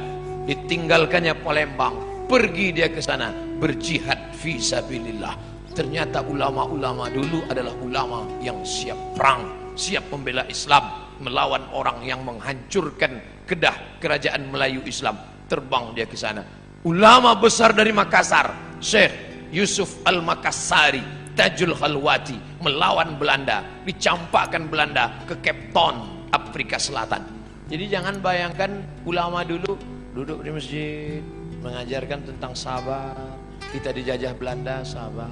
Ditinggalkannya Palembang, pergi dia ke sana berjihad fi sabilillah. Ternyata ulama-ulama dulu adalah ulama yang siap perang, siap membela Islam, melawan orang yang menghancurkan Kedah, kerajaan Melayu Islam. Terbang dia ke sana. Ulama besar dari Makassar, Syekh Yusuf Al-Makassari, Tajul Khalwati, melawan Belanda, dicampakkan Belanda ke Cape Town, Afrika Selatan. Jadi jangan bayangkan ulama dulu duduk di masjid mengajarkan tentang sabar. Kita dijajah Belanda, sabar.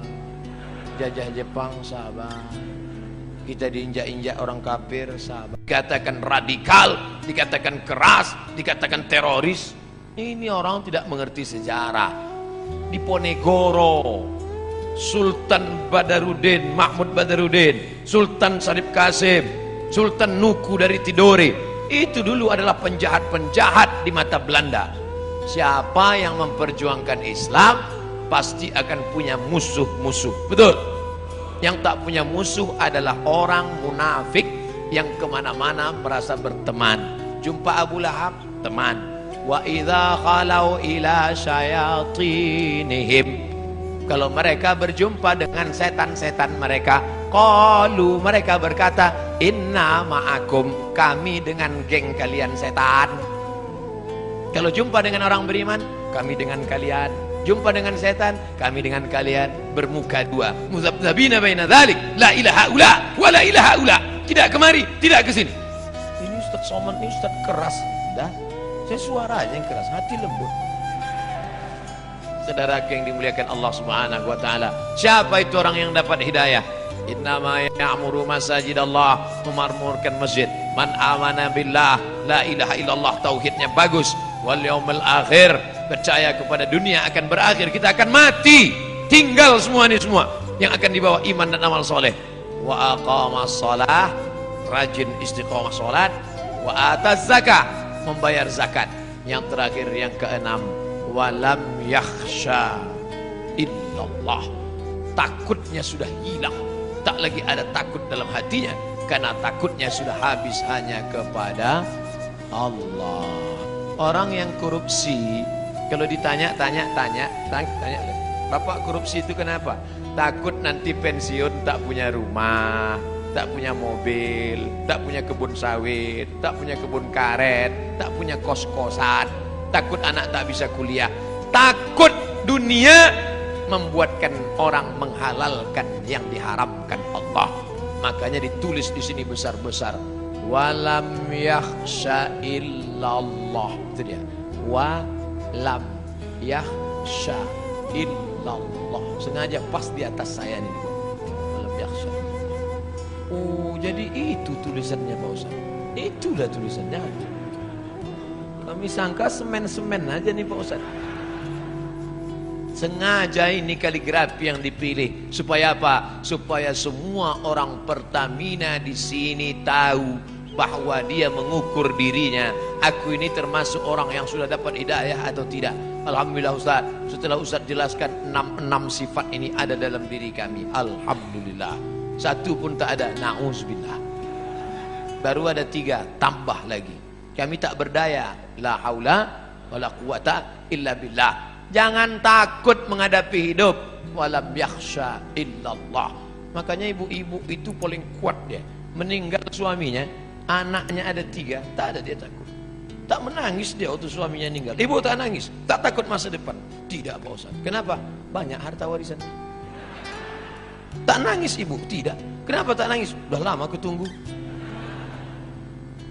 Jajah Jepang, sabar. Kita diinjak-injak orang kafir, sabar. Dikatakan radikal, dikatakan keras, dikatakan teroris. Ini orang tidak mengerti sejarah. Di Ponegoro, Sultan Badaruddin, Mahmud Badaruddin, Sultan Syarif Qasim, Sultan Nuku dari Tidore, itu dulu adalah penjahat-penjahat di mata Belanda. Siapa yang memperjuangkan Islam pasti akan punya musuh-musuh. Betul? Yang tak punya musuh adalah orang munafik yang kemana-mana merasa berteman. Jumpa Abu Lahab, teman. Wa idza khalau ila syayatinihim, kalau mereka berjumpa dengan setan-setan mereka, qalu, mereka berkata, inna ma'akum, kami dengan geng kalian setan. Kalau jumpa dengan orang beriman, kami dengan kalian. Jumpa dengan setan, kami dengan kalian. Bermuka dua, muzabzabina baina dzalik, la ilaha ula wa la ilaha ula. Tidak kemari, tidak ke sini. Ini Ustaz Somad, ini Ustaz keras. Dah, saya suaranya yang keras, hati lembut. Saudara yang dimuliakan Allah Subhanahu wa taala, siapa itu orang yang dapat hidayah? Innama ya'muru masajidallah, memakmurkan masjid. Man amana billah, la ilaha illallah, tauhidnya bagus. Wal yaumil akhir, percaya kepada dunia akan berakhir, kita akan mati, tinggal semua ini semua yang akan dibawa iman dan amal soleh. Wa aqamas shalah, rajin istiqomah salat. Wa ataz zakah, membayar zakat. Yang terakhir, yang keenam, walam yakhsha illallah, takutnya sudah hilang, tak lagi ada takut dalam hatinya, karena takutnya sudah habis hanya kepada Allah. Orang yang korupsi, kalau ditanya-tanya, Bapak korupsi itu kenapa? Takut nanti pensiun tak punya rumah, tak punya mobil, tak punya kebun sawit, tak punya kebun karet, tak punya kos-kosan, takut anak tak bisa kuliah, takut dunia membuatkan orang menghalalkan yang diharamkan Allah. Makanya ditulis di sini besar-besar, walam yakhsha illallah. Itu dia, walam yakhsha illallah. Sengaja pas di atas saya ini, walam yakhsha. Oh, jadi itu tulisannya Pak Ustaz. Itulah tulisannya. Kami sangka semen-semen aja nih Pak Ustaz. Sengaja ini kaligrafi yang dipilih supaya apa? Supaya semua orang Pertamina di sini tahu bahwa dia mengukur dirinya. Aku ini termasuk orang yang sudah dapat hidayah atau tidak. Alhamdulillah Ustaz. Setelah Ustaz jelaskan 66 sifat ini ada dalam diri kami. Alhamdulillah. Satu pun tak ada, na'udzubillah. Baru ada 3, tambah lagi. Kami tak berdaya. La haula wala quwata illa billah. Jangan takut menghadapi hidup. Walam yakhsha illallah. Makanya ibu-ibu itu paling kuat dia. Meninggal suaminya, anaknya ada 3, tak ada dia takut. Tak menangis dia waktu suaminya meninggal. Ibu tak nangis, tak takut masa depan. Tidak Pak Ustaz. Kenapa? Banyak harta warisan. Tak nangis ibu? Tidak. Kenapa tak nangis? Udah lama aku tunggu.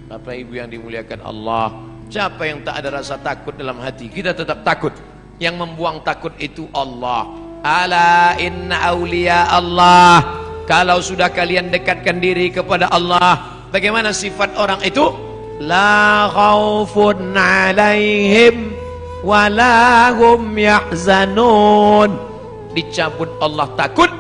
Bapak ibu yang dimuliakan Allah, Siapa yang tak ada rasa takut dalam hati? Kita tetap takut. Yang membuang takut itu Allah. Ala inna awliya Allah. Kalau sudah kalian dekatkan diri kepada Allah, bagaimana sifat orang itu? La khaufun alaihim wala hum yahzanun. Dicabut Allah takut,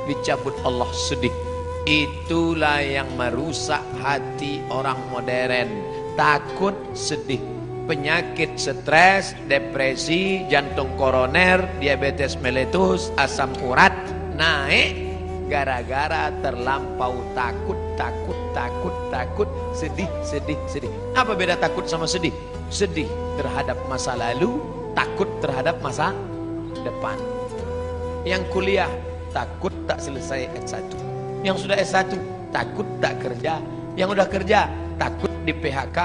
dicabut Allah sedih. Itulah yang merusak hati orang modern. Takut, sedih, penyakit stres, depresi, jantung koroner, diabetes meletus, asam urat naik gara-gara terlampau takut, sedih. Apa beda takut sama sedih? Sedih terhadap masa lalu, takut terhadap masa depan. Yang kuliah takut tak selesai S1. Yang sudah S1 takut tak kerja. Yang udah kerja takut di PHK.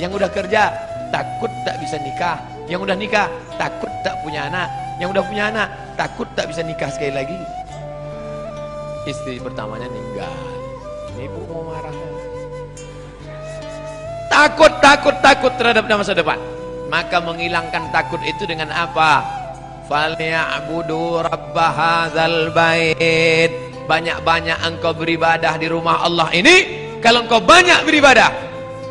Yang udah kerja takut tak bisa nikah. Yang udah nikah takut tak punya anak. Yang udah punya anak takut tak bisa nikah sekali lagi. Istri pertamanya meninggal. Ibu mau marah. Takut terhadap masa depan. Maka menghilangkan takut itu dengan apa? Falyabudu rabb hadzal bait. Banyak-banyak engkau beribadah di rumah Allah ini. Kalau engkau banyak beribadah,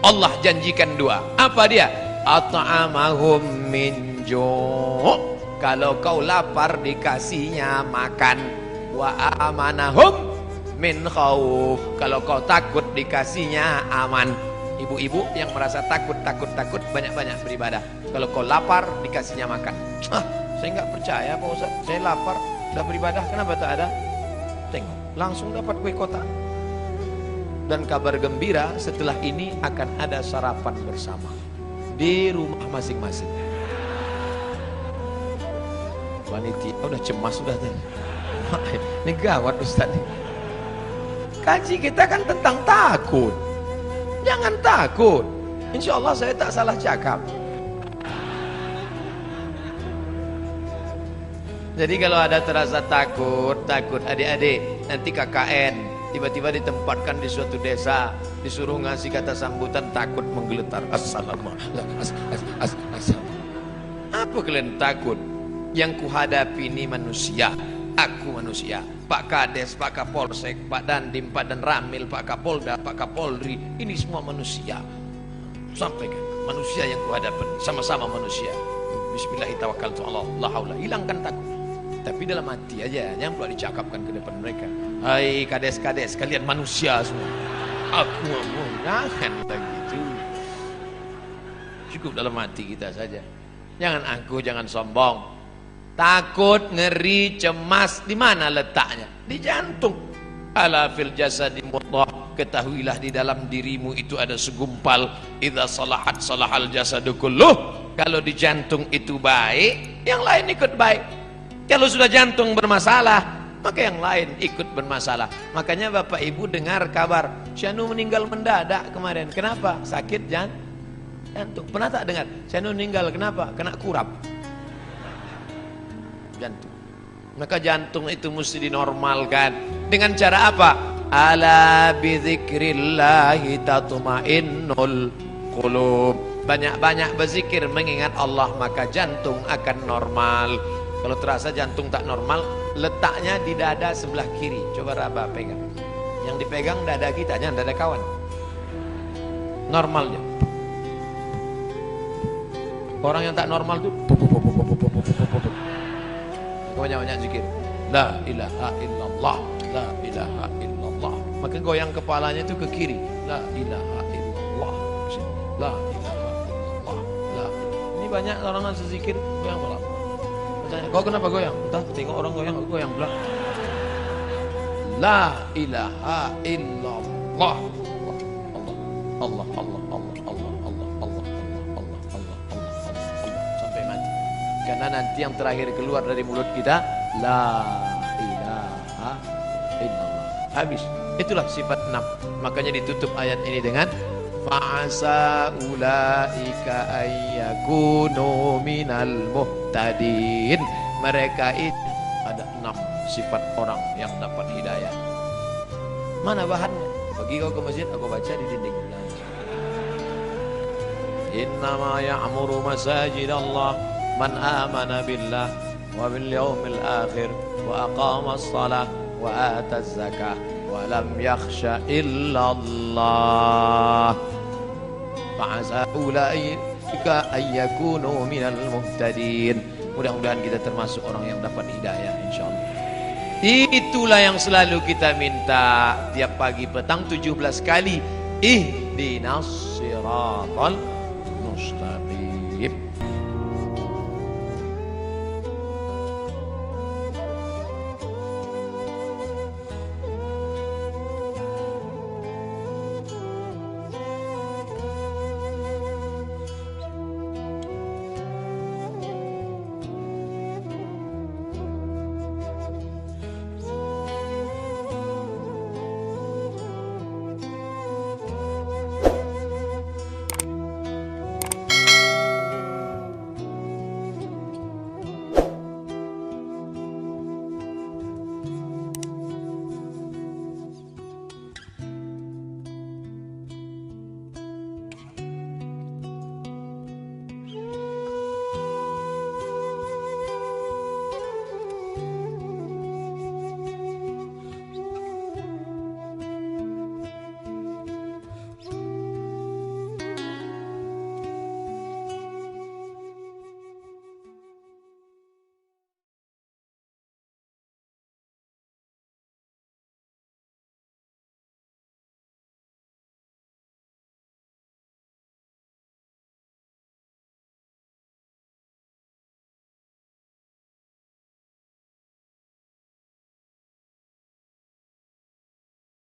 Allah janjikan dua. Apa dia? At'amahum min ju'. Kalau kau lapar dikasihnya makan. Wa amanahum min khauf. Kalau kau takut dikasihnya aman. Ibu-ibu yang merasa takut banyak-banyak beribadah. Kalau kau lapar dikasihnya makan. Saya nggak percaya Pak Ustaz. Saya lapar, udah beribadah, kenapa tak ada? Tengok, langsung dapat kue kotak. Dan kabar gembira, setelah ini akan ada sarapan bersama di rumah masing-masing. Panitia udah cemas sudah tadi. Ini gawat Ustaz. Kaji kita kan tentang takut. Jangan takut. Insya Allah saya tak salah cakap. Jadi kalau ada terasa takut adik-adik, nanti KKN tiba-tiba ditempatkan di suatu desa, disuruh ngasih kata sambutan, takut menggeletar. Assalamualaikum. Apa kalian takut? Yang kuhadapi ini manusia. Aku manusia. Pak Kades, Pak Kapolsek, Pak Dandim, Pak Danramil, Pak Kapolda, Pak Kapolri, ini semua manusia. Sampaikan, manusia yang kuhadapi, sama-sama manusia. Bismillahirrahmanirrahim. La haula, hilangkan takut. Tapi dalam hati aja, yang perlu dicakapkan ke depan mereka. Hai kades-kades, kalian manusia semua. Aku mau, jangan begitu. Cukup dalam hati kita saja. Jangan aku, jangan sombong. Takut, ngeri, cemas, di mana letaknya? Di jantung. Ala fil jasadi mudghah. Ketahuilah di dalam dirimu itu ada segumpal. Idza salahat salahal jasadu kulluh. Kalau di jantung itu baik, yang lain ikut baik. Kalau sudah jantung bermasalah, maka yang lain ikut bermasalah. Makanya Bapak Ibu dengar kabar Syanu meninggal mendadak kemarin. Kenapa? Sakit jantung. Pernah tak dengar? Syanu meninggal kenapa? Kena kurap jantung. Maka jantung itu mesti dinormalkan. Dengan cara apa? Ala bidzikrillahi tatmainnul qulub. Banyak-banyak berzikir mengingat Allah, maka jantung akan normal. Kalau terasa jantung tak normal, letaknya di dada sebelah kiri. Coba Raba pegang. Yang dipegang dada kita, jangan dada kawan. Normalnya. Orang yang tak normal tuh banyak-banyak zikir. La ilaha illallah, la ilaha illallah. Maka goyang kepalanya itu ke kiri. La ilaha illallah, la ilaha illallah, la. Ini banyak orang yang zikir goyang kepala. Kau kenapa goyang? Entah, tengok orang goyang, aku goyang pula. La ilaha illallah. Allah, Allah, Allah, Allah, Allah, Allah, Allah, Allah, Allah, sampai mati. Karena nanti yang terakhir keluar dari mulut kita, la ilaha illallah. Habis. Itulah sifat 6. Makanya ditutup ayat ini dengan fa'asa ulaika ayyakunu minal muhtadin. Mereka itu ada 6 sifat orang yang dapat hidayah. Mana bahannya? Pergi kau ke masjid, aku baca di dinding. Innama ya'muru masajidallah man amana billah wa bil yawmil akhir wa aqama as-salah wa ata az-zakah wa lam yakhsha illa Allah. Fa'asa ulaika ayyakunu minal muhtadin. Mudah-mudahan kita termasuk orang yang dapat hidayah insyaallah. Itulah yang selalu kita minta tiap pagi petang 17 kali. Ihdinas siratal mustaqim.